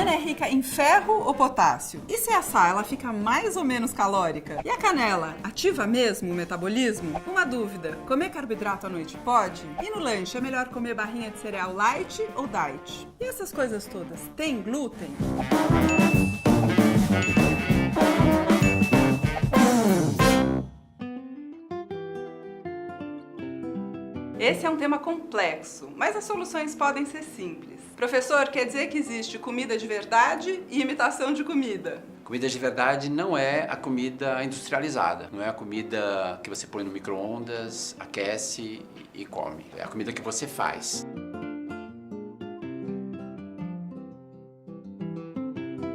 banana é rica em ferro ou potássio? E se assar, ela fica mais ou menos calórica? E a canela, ativa mesmo o metabolismo? Uma dúvida, comer carboidrato à noite pode? E no lanche, é melhor comer barrinha de cereal light ou diet? E essas coisas todas, tem glúten? Esse é um tema complexo, mas as soluções podem ser simples. Professor, quer dizer que existe comida de verdade e imitação de comida? Comida de verdade não é a comida industrializada, não é a comida que você põe no micro-ondas, aquece e come. É a comida que você faz.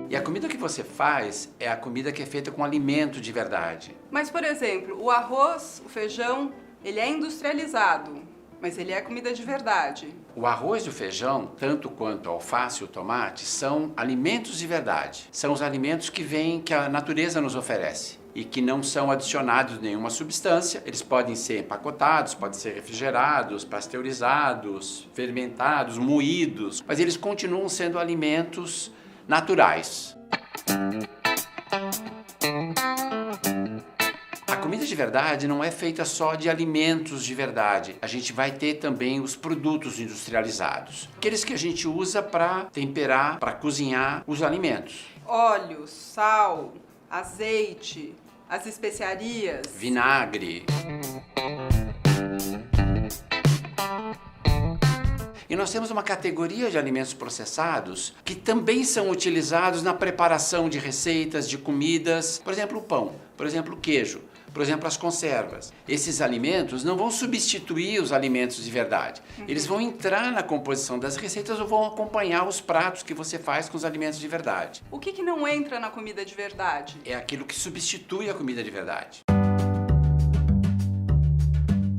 E a comida que você faz é a comida que é feita com alimento de verdade. Mas, por exemplo, o arroz, o feijão, ele é industrializado, mas ele é comida de verdade. O arroz e o feijão, tanto quanto a alface e o tomate, são alimentos de verdade. São os alimentos que a natureza nos oferece e que não são adicionados nenhuma substância. Eles podem ser empacotados, podem ser refrigerados, pasteurizados, fermentados, moídos, mas eles continuam sendo alimentos naturais. A comida de verdade não é feita só de alimentos de verdade. A gente vai ter também os produtos industrializados. Aqueles que a gente usa para temperar, para cozinhar os alimentos. Óleo, sal, azeite, as especiarias. Vinagre. E nós temos uma categoria de alimentos processados que também são utilizados na preparação de receitas, de comidas. Por exemplo, o pão, por exemplo, o queijo. Por exemplo, as conservas. Esses alimentos não vão substituir os alimentos de verdade. Eles vão entrar na composição das receitas ou vão acompanhar os pratos que você faz com os alimentos de verdade. O que não entra na comida de verdade? É aquilo que substitui a comida de verdade.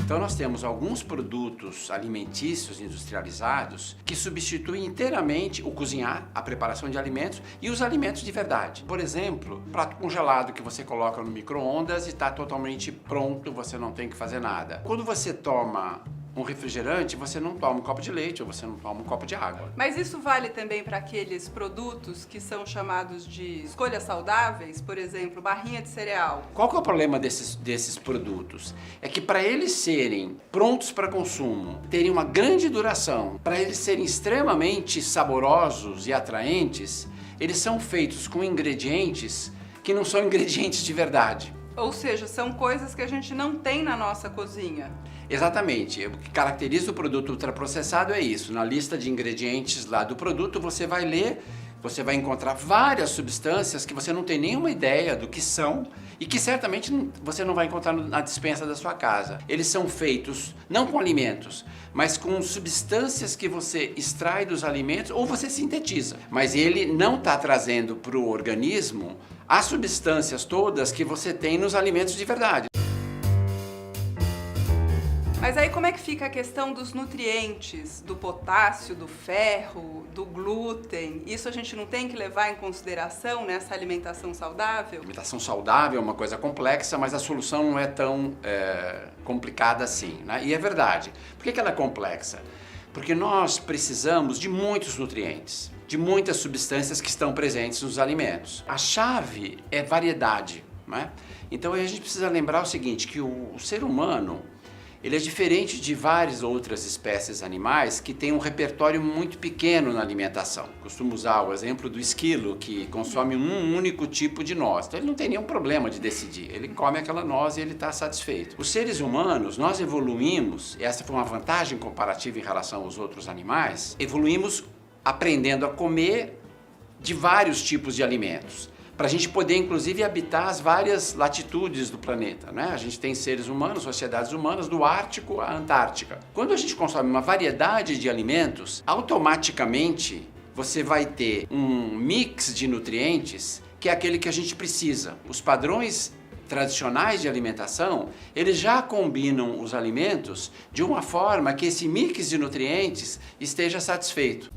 Então nós temos alguns produtos alimentícios industrializados que substituem inteiramente o cozinhar, a preparação de alimentos e os alimentos de verdade. Por exemplo, prato congelado que você coloca no micro-ondas e está totalmente pronto, você não tem que fazer nada. Quando você toma um refrigerante, você não toma um copo de leite ou você não toma um copo de água. Mas isso vale também para aqueles produtos que são chamados de escolhas saudáveis, por exemplo, barrinha de cereal. Qual que é o problema desses produtos? É que para eles serem prontos para consumo, terem uma grande duração, para eles serem extremamente saborosos e atraentes, eles são feitos com ingredientes que não são ingredientes de verdade. Ou seja, são coisas que a gente não tem na nossa cozinha. Exatamente. O que caracteriza o produto ultraprocessado é isso. Na lista de ingredientes lá do produto, você vai ler, você vai encontrar várias substâncias que você não tem nenhuma ideia do que são e que certamente você não vai encontrar na despensa da sua casa. Eles são feitos não com alimentos, mas com substâncias que você extrai dos alimentos ou você sintetiza. Mas ele não está trazendo para o organismo as substâncias todas que você tem nos alimentos de verdade. Mas aí como é que fica a questão dos nutrientes, do potássio, do ferro, do glúten? Isso a gente não tem que levar em consideração nessa alimentação saudável? A alimentação saudável é uma coisa complexa, mas a solução não é tão complicada assim, né? E é verdade. Por que ela é complexa? Porque nós precisamos de muitos nutrientes, de muitas substâncias que estão presentes nos alimentos. A chave é variedade, né? Então a gente precisa lembrar o seguinte, que o ser humano ele é diferente de várias outras espécies animais que têm um repertório muito pequeno na alimentação. Costumo usar o exemplo do esquilo, que consome um único tipo de noz. Então ele não tem nenhum problema de decidir. Ele come aquela noz e ele está satisfeito. Os seres humanos, nós evoluímos, e essa foi uma vantagem comparativa em relação aos outros animais, evoluímos aprendendo a comer de vários tipos de alimentos, para a gente poder, inclusive, habitar as várias latitudes do planeta, né? A gente tem seres humanos, sociedades humanas, do Ártico à Antártica. Quando a gente consome uma variedade de alimentos, automaticamente você vai ter um mix de nutrientes que é aquele que a gente precisa. Os padrões tradicionais de alimentação, eles já combinam os alimentos de uma forma que esse mix de nutrientes esteja satisfeito.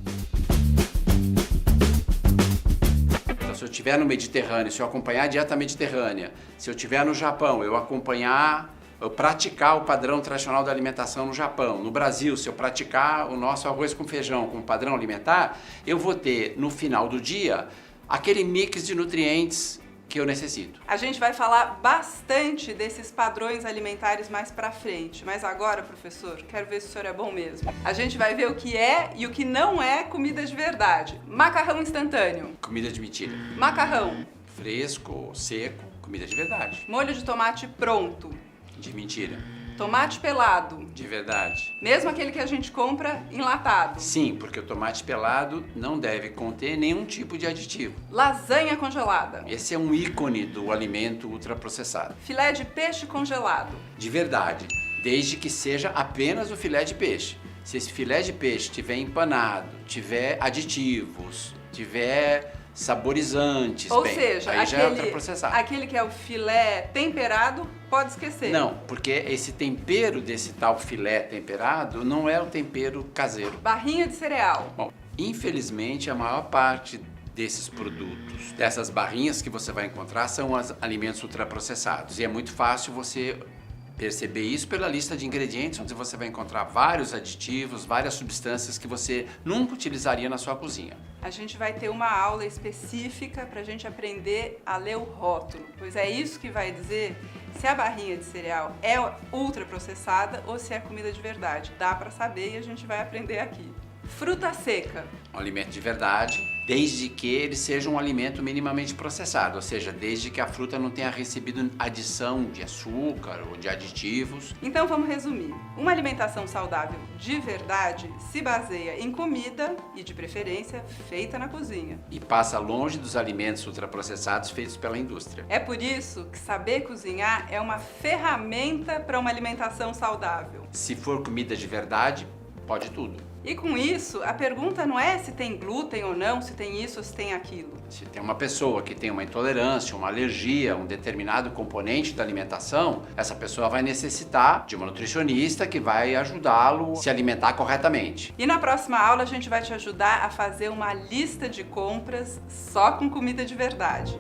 Se eu estiver no Mediterrâneo, se eu acompanhar a dieta mediterrânea, se eu estiver no Japão, eu acompanhar eu praticar o padrão tradicional da alimentação no Japão. No Brasil, se eu praticar o nosso arroz com feijão como padrão alimentar, eu vou ter, no final do dia, aquele mix de nutrientes que eu necessito. A gente vai falar bastante desses padrões alimentares mais pra frente, mas agora, professor, quero ver se o senhor é bom mesmo. A gente vai ver o que é e o que não é comida de verdade. Macarrão instantâneo. Comida de mentira. Macarrão. Fresco, seco, comida de verdade. Molho de tomate pronto. De mentira. Tomate pelado. De verdade. Mesmo aquele que a gente compra enlatado. Sim, porque o tomate pelado não deve conter nenhum tipo de aditivo. Lasanha congelada. Esse é um ícone do alimento ultraprocessado. Filé de peixe congelado. De verdade, desde que seja apenas o filé de peixe. Se esse filé de peixe estiver empanado, tiver aditivos, tiver saborizantes, Ou bem, seja, aí já é ultraprocessado. aquele que é o filé temperado, pode esquecer. Não, porque esse tempero desse tal filé temperado não é o tempero caseiro. Barrinha de cereal. Bom, infelizmente a maior parte desses produtos, dessas barrinhas que você vai encontrar, são os alimentos ultraprocessados. E é muito fácil você perceber isso pela lista de ingredientes, onde você vai encontrar vários aditivos, várias substâncias que você nunca utilizaria na sua cozinha. A gente vai ter uma aula específica para a gente aprender a ler o rótulo, pois é isso que vai dizer se a barrinha de cereal é ultraprocessada ou se é comida de verdade. Dá para saber e a gente vai aprender aqui. Fruta seca. Um alimento de verdade, desde que ele seja um alimento minimamente processado, ou seja, desde que a fruta não tenha recebido adição de açúcar ou de aditivos. Então vamos resumir. Uma alimentação saudável de verdade se baseia em comida e, de preferência, feita na cozinha. E passa longe dos alimentos ultraprocessados feitos pela indústria. É por isso que saber cozinhar é uma ferramenta para uma alimentação saudável. Se for comida de verdade, pode tudo. E com isso, a pergunta não é se tem glúten ou não, se tem isso ou se tem aquilo. Se tem uma pessoa que tem uma intolerância, uma alergia a um determinado componente da alimentação, essa pessoa vai necessitar de uma nutricionista que vai ajudá-lo a se alimentar corretamente. E na próxima aula a gente vai te ajudar a fazer uma lista de compras só com comida de verdade.